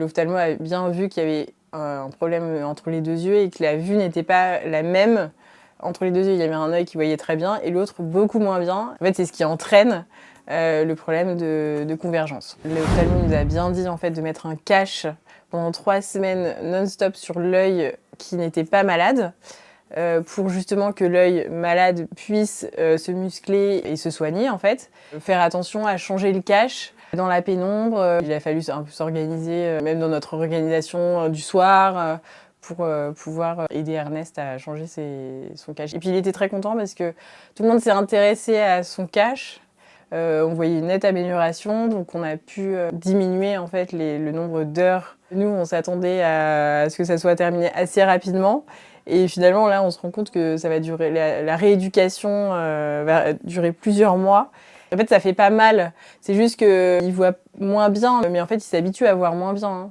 L'ophtalmo a bien vu qu'il y avait un problème entre les deux yeux et que la vue n'était pas la même. Entre les deux yeux, il y avait un œil qui voyait très bien et l'autre beaucoup moins bien. En fait, c'est ce qui entraîne le problème de convergence. L'ophtalmo nous a bien dit en fait de mettre un cache pendant 3 semaines non-stop sur l'œil qui n'était pas malade. Pour justement que l'œil malade puisse se muscler et se soigner en fait. Faire attention à changer le cache dans la pénombre. Il a fallu un peu s'organiser, même dans notre organisation du soir, pour pouvoir aider Ernest à changer son cache. Et puis il était très content parce que tout le monde s'est intéressé à son cache. On voyait une nette amélioration, donc on a pu diminuer en fait le nombre d'heures. Nous, on s'attendait à ce que ça soit terminé assez rapidement. Et finalement, là, on se rend compte que ça va durer, la rééducation va durer plusieurs mois. En fait, ça fait pas mal. C'est juste qu'il voit moins bien, mais en fait, il s'habitue à voir moins bien, hein.